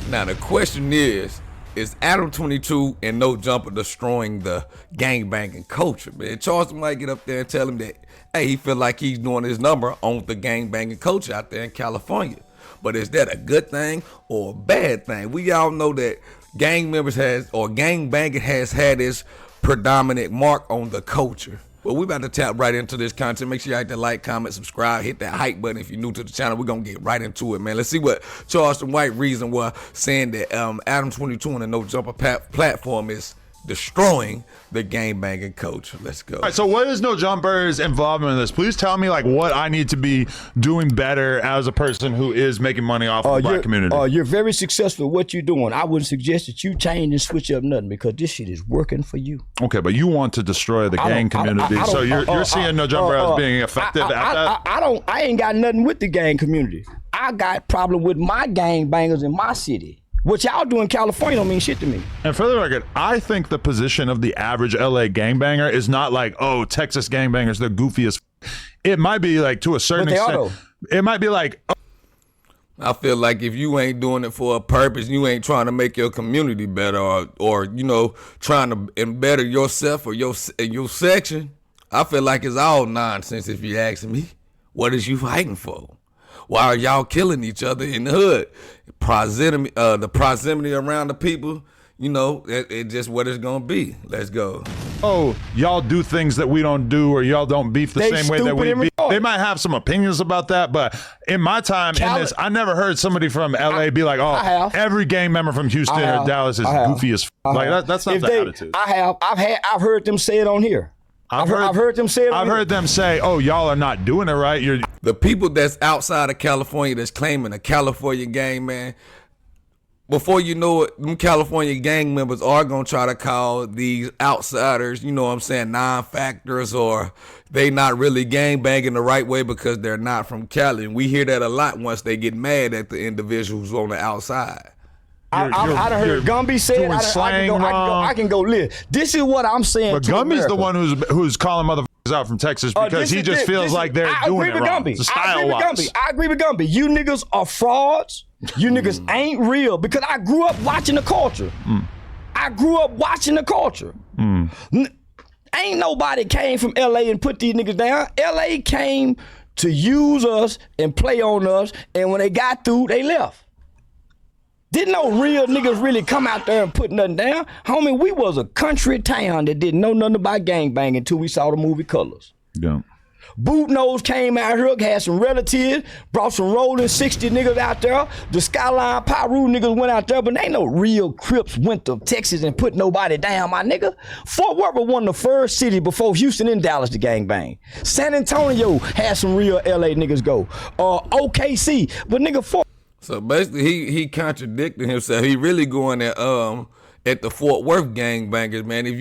Now the question is Adam 22 and No Jumper destroying the gangbanging culture, man? Charleston might get up there and tell him that, hey, he feel like he's doing his number on the gangbanging culture out there in California. But is that a good thing or a bad thing? We all know that gangbanging has had its predominant mark on the culture. Well, we're about to tap right into this content. Make sure you hit that like, comment, subscribe, hit that hype button if you're new to the channel. We're going to get right into it, man. Let's see what Charleston White reason was saying that Adam 22 on the No Jumper platform is destroying the gangbanging culture. Let's go. All right, so what is No Jumper's involvement in this? Please tell me like what I need to be doing better as a person who is making money off of the black community. You're very successful at what you're doing. I wouldn't suggest that you change and switch up nothing because this shit is working for you. Okay, but you want to destroy the gang community. So you're seeing No Jumper as being effective at that? I ain't got nothing with the gang community. I got problem with my gangbangers in my city. What y'all do in California don't mean shit to me. And for the record, I think the position of the average LA gangbanger is not like, oh, Texas gangbangers, they're goofy as It might be like to a certain extent. It might be like, oh. I feel like if you ain't doing it for a purpose, you ain't trying to make your community better or you know, trying to better yourself or your section, I feel like it's all nonsense if you ask me. What is you fighting for? Why are y'all killing each other in the hood? The proximity around the people, you know, it's just what it's gonna be. Let's go. Oh, y'all do things that we don't do, or y'all don't beef the same way that we beef. They might have some opinions about that, but in my time in this, I never heard somebody from LA be like, oh, every gang member from Houston or Dallas is goofy as like that's not the attitude. I've heard them say it on here. I've heard them say it. I've heard them say, "Oh, y'all are not doing it right." The people that's outside of California that's claiming a California gang, man. Before you know it, them California gang members are gonna try to call these outsiders, you know what I'm saying, non-factors, or they not really gang banging the right way because they're not from Cali. And we hear that a lot once they get mad at the individuals on the outside. I done heard Gumby say it. I can go live. This is what I'm saying. But Gumby's the one who's calling motherfuckers out from Texas because he just feels like they're doing it wrong. I agree with Gumby. You niggas are frauds. You niggas ain't real because I grew up watching the culture. I grew up watching the culture. Ain't nobody came from LA and put these niggas down. LA came to use us and play on us, and when they got through, they left. Didn't no real niggas really come out there and put nothing down. Homie, we was a country town that didn't know nothing about gangbanging until we saw the movie Colors. Yeah. Boot Nose came out here, had some relatives, brought some rolling 60 niggas out there. The Skyline Pyru niggas went out there, but ain't no real Crips went to Texas and put nobody down, my nigga. Fort Worth was one of the first cities before Houston and Dallas to gangbang. San Antonio had some real LA niggas go. OKC, but nigga, So basically, he contradicted himself. He really going at the Fort Worth gangbangers, man. If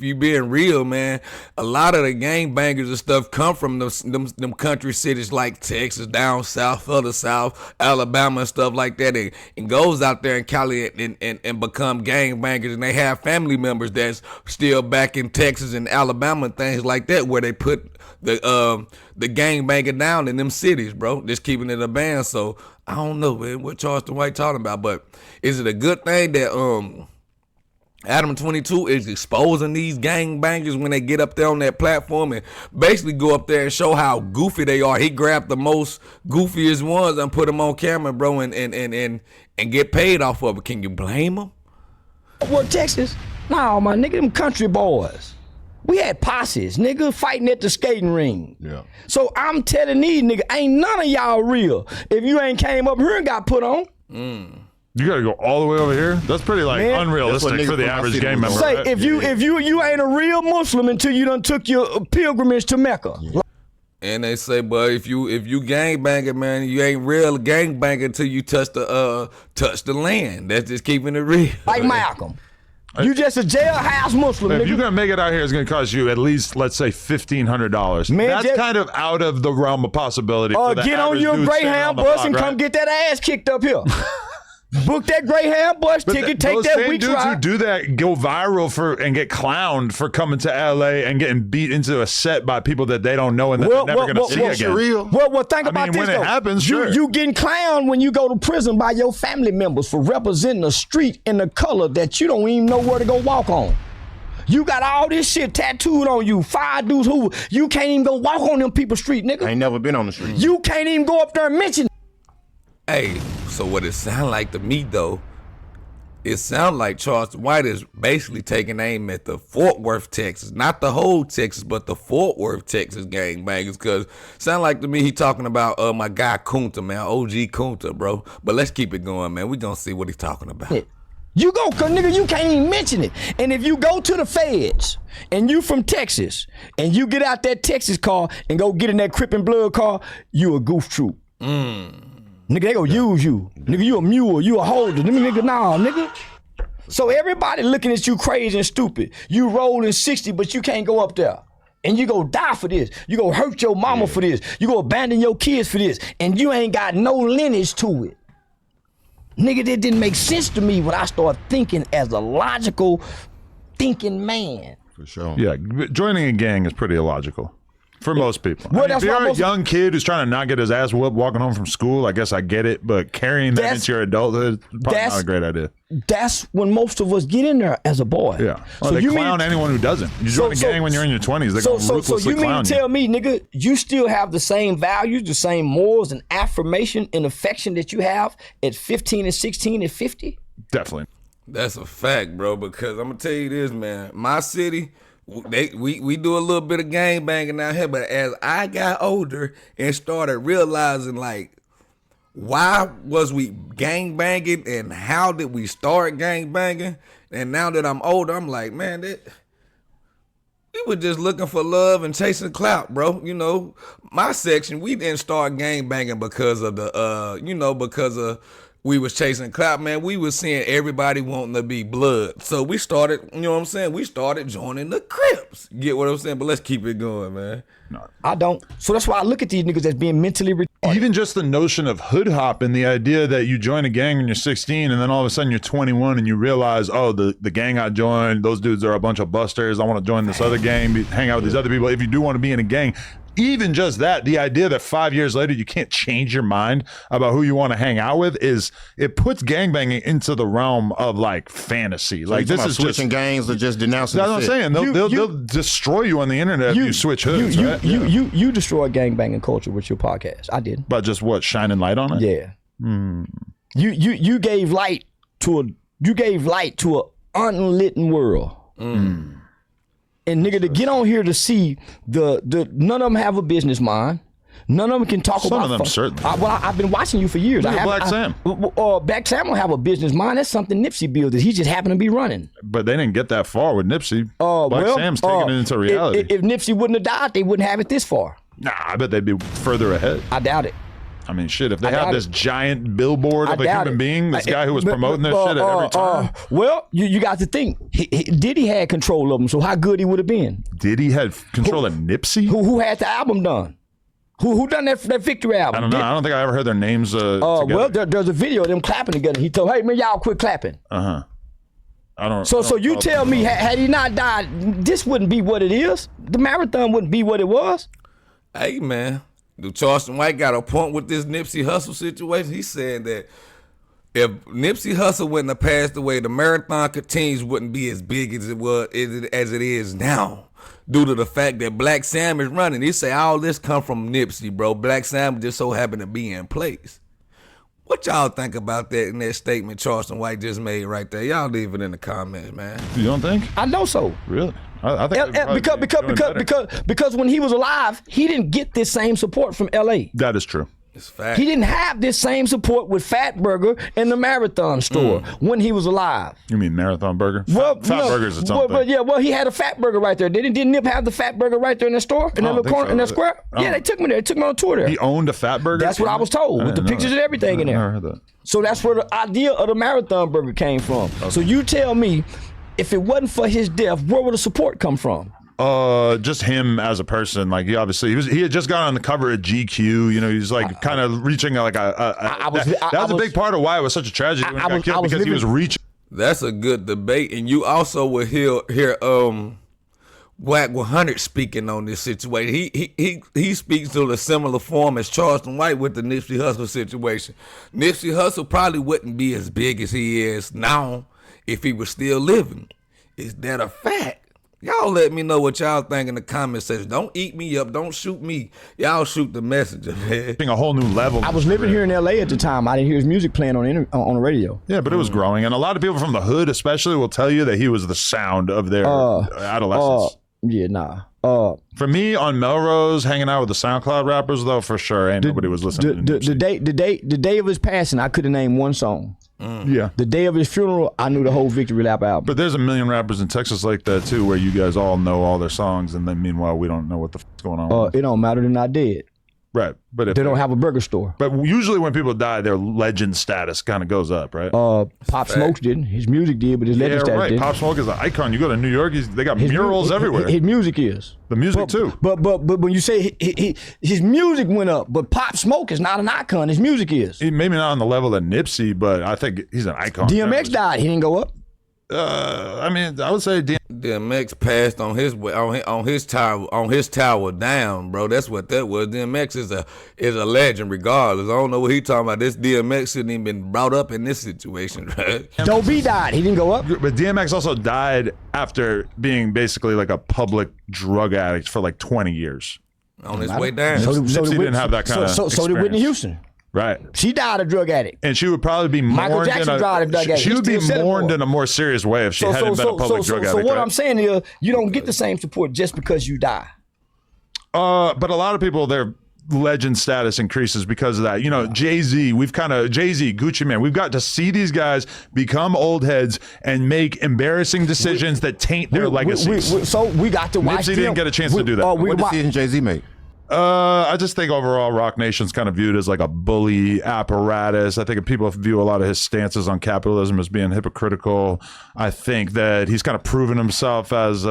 you being real, man, a lot of the gangbangers and stuff come from them country cities like Texas, down south, further south, Alabama and stuff like that, and goes out there in Cali and become gangbangers, and they have family members that's still back in Texas and Alabama and things like that, where they put the gangbanging down in them cities, bro. Just keeping it a band. So I don't know, man, what Charleston White talking about, but is it a good thing that Adam 22 is exposing these gangbangers when they get up there on that platform and basically go up there and show how goofy they are? He grabbed the most goofiest ones and put them on camera, bro, and get paid off of it. Can you blame them? Well, Texas? No, my nigga, them country boys. We had posses, nigga, fighting at the skating ring. Yeah. So I'm telling these niggas, ain't none of y'all real. If you ain't came up here and got put on. You gotta go all the way over here? That's pretty unrealistic for the average gang member. Say, if you ain't a real Muslim until you done took your pilgrimage to Mecca. Yeah. And they say, but if you gangbanging, man, you ain't real gangbanging until you touch the land. That's just keeping it real. Like Malcolm. You just a jailhouse Muslim. If you're gonna make it out here, it's gonna cost you at least, let's say, $1,500. That's kind of out of the realm of possibility. Get on your Greyhound bus and come get that ass kicked up here. Book that Greyhound bus ticket, take that week dudes ride. who do that go viral and get clowned for coming to LA and getting beat into a set by people that they don't know and that they're never going to see again. Real. Well, think about this, when though. it happens, sure. You getting clowned when you go to prison by your family members for representing a street in the color that you don't even know where to go walk on. You got all this shit tattooed on you. 5 dudes who you can't even go walk on them people's street, nigga. I ain't never been on the street. You can't even go up there and mention. Hey, so what it sound like to me though, it sound like Charleston White is basically taking aim at the Fort Worth, Texas, not the whole Texas, but the Fort Worth, Texas gangbangers. Cause sound like to me he talking about my guy Kunta, man, OG Kunta, bro. But let's keep it going, man. We gonna see what he's talking about. You go, cause nigga, you can't even mention it. And if you go to the feds and you from Texas and you get out that Texas car and go get in that Crip and Blood car, you a goof troop. Nigga, they gonna use you. Nigga, you a mule, you a holder. Nigga, nah, nigga. So everybody looking at you crazy and stupid. You rolling 60, but you can't go up there. And you go die for this. You go hurt your mama for this. You go abandon your kids for this. And you ain't got no lineage to it. Nigga, that didn't make sense to me when I started thinking as a logical thinking man. For sure. Yeah, joining a gang is pretty illogical. For most people. Well, if you're a young kid who's trying to not get his ass whooped walking home from school, I guess I get it. But carrying that into your adulthood is probably not a great idea. That's when most of us get in there as a boy. Yeah. Well, so they clown anyone who doesn't. You join a gang when you're in your 20s, they're going to ruthlessly clown you. So you mean to tell me, nigga, you still have the same values, the same morals and affirmation and affection that you have at 15 and 16 and 50? Definitely. That's a fact, bro, because I'm going to tell you this, man. My city... We do a little bit of gang banging out here, but as I got older and started realizing like why was we gang banging and how did we start gang banging, and now that I'm older, I'm like, man, we were just looking for love and chasing clout, bro. You know, my section, we didn't start gang banging because of we was chasing clout, man. We was seeing everybody wanting to be blood. So we started, you know what I'm saying? We started joining the Crips. Get what I'm saying? But let's keep it going, man. No, I don't. So that's why I look at these niggas as being mentally retarded. Even just the notion of hood hop and the idea that you join a gang when you're 16 and then all of a sudden you're 21 and you realize, oh, the gang I joined, those dudes are a bunch of busters. I want to join this other gang, hang out with these other people. If you do want to be in a gang, even just that, the idea that 5 years later you can't change your mind about who you want to hang out with it puts gangbanging into the realm of like fantasy. So like this is switching gangs or just denouncing. That's what I'm saying. They'll destroy you on the internet if you switch hoods. You destroy gangbanging culture with your podcast. I did. But just what, shining light on it? Yeah. You gave light to an unlit world. And nigga, to get on here to see none of them have a business mind. None of them can talk about. Some of them certainly. I've been watching you for years. Look at Black Sam. Black Sam will have a business mind. That's something Nipsey built. He just happened to be running. But they didn't get that far with Nipsey. Black Sam's taking it into reality. If Nipsey wouldn't have died, they wouldn't have it this far. Nah, I bet they'd be further ahed. I doubt it. I mean, shit, if they have this giant billboard of a human being, this guy who was promoting this shit at every time. Well, you got to think, Diddy had control of him, so how good he would have been. Diddy had control of Nipsey? Who had the album done? Who done that Victory album? I don't know. I don't think I ever heard their names together. Well, there's a video of them clapping together. He told, hey, man, y'all quit clapping. I don't. So you tell me, had he not died, this wouldn't be what it is? The marathon wouldn't be what it was? Hey, man. Charleston White got a point with this Nipsey Hussle situation. He said that if Nipsey Hussle wouldn't have passed away, the marathon continues wouldn't be as big as it is now, due to the fact that Black Sam is running. He say all this come from Nipsey, bro. Black Sam just so happened to be in place. What y'all think about that in that statement Charleston White just made right there? Y'all leave it in the comments, man. You don't think? I know so. Really? I think because when he was alive, he didn't get this same support from LA. That is true. It's fact. He didn't have this same support with Fat Burger in the Marathon store when he was alive. You mean Marathon Burger? Fat Burgers or something. Well, he had a Fat Burger right there. Didn't Nip have the Fat Burger right there in the store? In that little corner, in that square? Yeah, they took me there. They took me on a tour there. He owned a Fat Burger? That's what I was told, with the pictures and everything in there. I never heard that. So that's where the idea of the Marathon Burger came from. Okay. So you tell me, if it wasn't for his death, where would the support come from? Just him as a person. Like he had just got on the cover of GQ. You know, he's like kind of reaching like that was a big part of why it was such a tragedy when he got killed, because he was reaching. That's a good debate, and you also will hear Wack 100 speaking on this situation. He speaks to a similar form as Charleston White with the Nipsey Hussle situation. Nipsey Hussle probably wouldn't be as big as he is now if he was still living. Is that a fact? Y'all let me know what y'all think in the comment section. Don't eat me up. Don't shoot me. Y'all shoot the messenger, man. A whole new level. I was living here in LA at the time. I didn't hear his music playing on the radio. Yeah, but it was growing. And a lot of people from the hood especially will tell you that he was the sound of their adolescence. Yeah, nah. For me, on Melrose, hanging out with the SoundCloud rappers, though, for sure, nobody was listening to the day of his passing, I could have named one song. Yeah. The day of his funeral, I knew the whole Victory Lap album. But there's a million rappers in Texas like that, too, where you guys all know all their songs, and then meanwhile, we don't know what the f***'s going on. It don't matter, they're not dead. Right. But if they don't have a burger store. But usually when people die, their legend status kind of goes up, right? Pop Smoke didn't. His music did, but his legend status didn't. Pop Smoke is an icon. You go to New York, they got murals everywhere. His music is. The music too. But when you say his music went up, but Pop Smoke is not an icon. His music is. Maybe not on the level of Nipsey, but I think he's an icon. DMX died. He didn't go up. I mean, I would say DMX passed on his tower down, bro. That's what that was. DMX is a legend, regardless. I don't know what he talking about. This DMX shouldn't even been brought up in this situation, right? Doe B died. He didn't go up. But DMX also died after being basically like a public drug addict for like 20 years. On his way down. Nipsey didn't have that kind of experience. So did Whitney Houston. Right. She died a drug addict. And she would probably be mourned. Michael Jackson died a drug addict. She would be mourned in a more serious way if she hadn't been a public drug addict. So what I'm saying is, you don't get the same support just because you die. But a lot of people, their legend status increases because of that. You know, Jay-Z, Gucci Mane, we've got to see these guys become old heads and make embarrassing decisions that taint their legacies. So we got to watch Nipsey didn't get a chance to do that. What decision Jay-Z make? I just think overall Rock Nation's kind of viewed as like a bully apparatus. I think people view a lot of his stances on capitalism as being hypocritical. I think that he's kind of proven himself as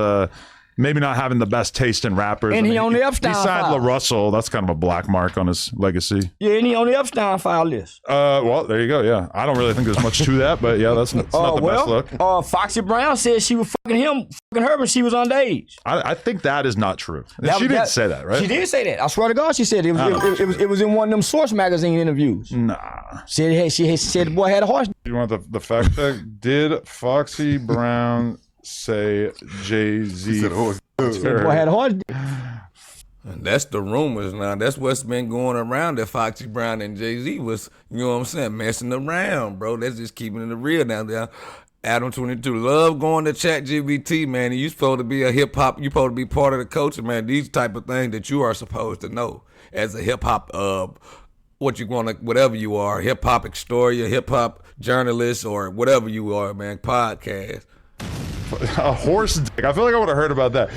maybe not having the best taste in rappers. And he on the Epstein file. He signed La Russell. That's kind of a black mark on his legacy. Yeah, and he on the Epstein file list. Well, there you go. Yeah, I don't really think there's much to that, but yeah, that's not the best look. Foxy Brown said she was fucking her when she was underage. I think that is not true. She didn't say that, right? She did say that. I swear to God, she said it. It was in one of them Source magazine interviews. Nah. She said the boy had a horse. You want the fact check? Did Foxy Brown say Jay-Z? The boy had a horse. And that's the rumors now. That's what's been going around, that Foxy Brown and Jay-Z was, you know what I'm saying, messing around, bro. That's just keeping it real down there. Adam 22, love going to ChatGPT, man. You supposed to be a hip hop. You supposed to be part of the culture, man. These type of things that you are supposed to know as a hip hop, whatever you are, hip hop historian, hip hop journalist, or whatever you are, man. Podcast. A horse dick. I feel like I would have heard about that.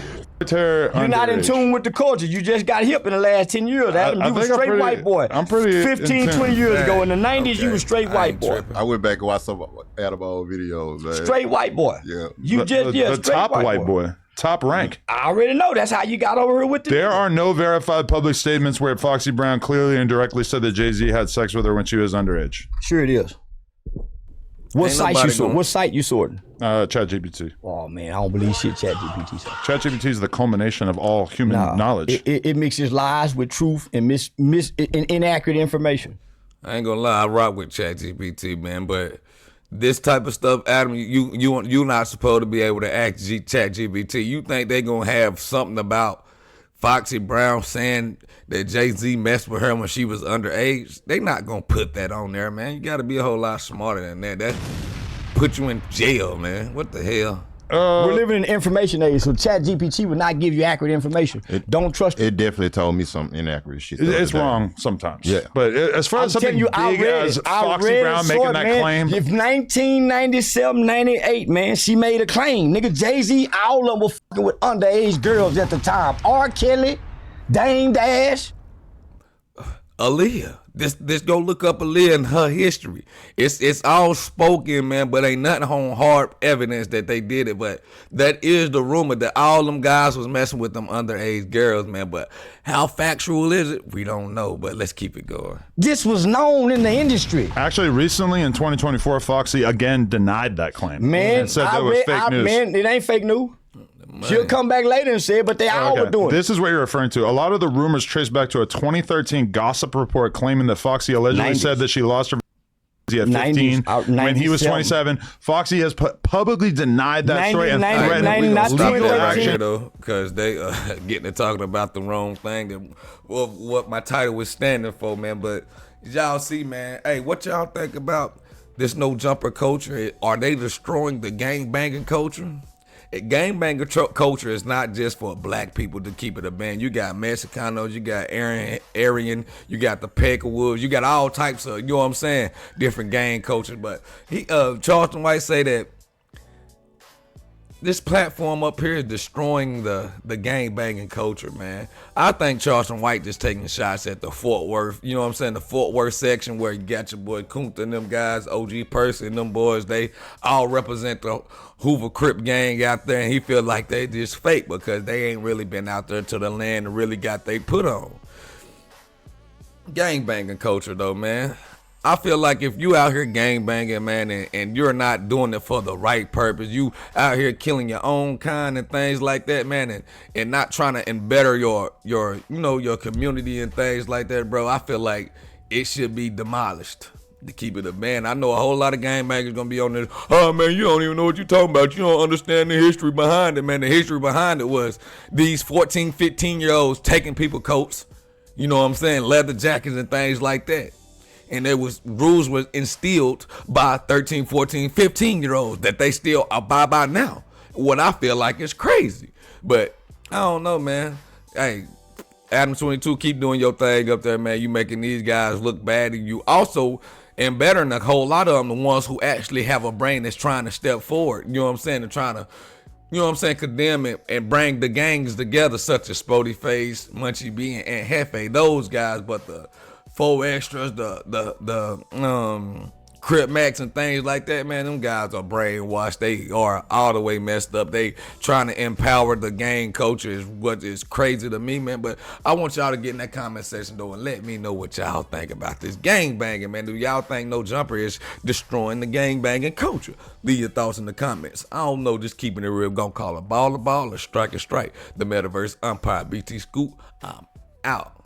You're not in tune with the culture. You just got hip in the last 10 years, Adam. You were straight white boy. I'm pretty 15, 20 years ago. In the 90s, you were straight white boy. I went back and watched some Adam old videos, man. Straight white boy. Yeah. The top white boy. Top rank. I already know. That's how you got over here with the... There are no verified public statements where Foxy Brown clearly and directly said that Jay-Z had sex with her when she was underage. Sure it is. What site you sorting? ChatGPT. Oh man, I don't believe shit ChatGPT says. ChatGPT is the culmination of all human knowledge. It mixes lies with truth and inaccurate information. I ain't gonna lie, I rock with ChatGPT, man, but this type of stuff, Adam, you're not supposed to be able to ask ChatGPT. You think they gonna have something about Foxy Brown saying that Jay-Z messed with her when she was underage? They not gonna put that on there, man. You gotta be a whole lot smarter than that. That put you in jail, man. What the hell? We're living in information age, so ChatGPT will not give you accurate information. Don't trust it. It definitely told me some inaccurate shit. It's wrong sometimes. Yeah. But as far as something big as Foxy Brown making that claim. If 1997, 98, man, she made a claim. Nigga, Jay-Z, all of them were fucking with underage girls at the time. R. Kelly, Dame Dash. Aaliyah. This go look up Aaliyah and her history. It's all spoken, man, but ain't nothing on hard evidence that they did it. But that is the rumor that all them guys was messing with them underage girls, man. But how factual is it? We don't know. But let's keep it going. This was known in the industry. Actually, recently in 2024, Foxy again denied that claim. Man, and said that was fake news. Man, it ain't fake news. She'll come back later and say it, but they all were doing it. This is what you're referring to. A lot of the rumors trace back to a 2013 gossip report claiming that Foxy allegedly said that she lost her virginity at 15 when he was 27. Foxy has publicly denied that story and threatened legal action. Though, because they getting to talking about the wrong thing and what my title was standing for, man. But y'all see, man, hey, what y'all think about this no jumper culture? Are they destroying the gangbanging culture? Gangbanging culture is not just for black people to keep it a band. You got Mexicanos, you got Aryan, you got the Peckerwoods, you got all types of, you know what I'm saying, different gang cultures. But Charleston White say that this platform up here is destroying the gangbanging culture, man. I think Charleston White just taking shots at the Fort Worth, you know what I'm saying, the Fort Worth section where you got your boy Kunta and them guys, OG Percy and them boys, they all represent the Hoover Crip gang out there, and he feel like they just fake because they ain't really been out there to the land and really got they put on. Gangbanging culture though, man. I feel like if you out here gangbanging, man, and you're not doing it for the right purpose, you out here killing your own kind and things like that, man, and not trying to better your community and things like that, bro, I feel like it should be demolished. To keep it a man. I know a whole lot of gangbangers gonna be on this. Oh man, you don't even know what you're talking about. You don't understand the history behind it, man. The history behind it was these 14, 15-year-olds taking people coats, you know what I'm saying, leather jackets and things like that. And there was rules was instilled by 13, 14, 15-year-olds that they still abide by now. What I feel like is crazy. But I don't know, man. Hey, Adam 22, keep doing your thing up there, man. You making these guys look bad, and you also and better than a whole lot of them, the ones who actually have a brain that's trying to step forward, you know what I'm saying, and trying to, you know what I'm saying, condemn it and bring the gangs together, such as Spody Face, Munchie B, and Hefe, those guys. But the 4 extras, the Crip Max and things like that, man, them guys are brainwashed. They are all the way messed up. They trying to empower the gang culture is what is crazy to me, man. But I want y'all to get in that comment section, though, and let me know what y'all think about this gang banging, man. Do y'all think No Jumper is destroying the gang banging culture? Leave your thoughts in the comments. I don't know, just keeping it real. Gonna call a ball or strike a strike. The Metaverse Umpire BT Scoop, I'm out.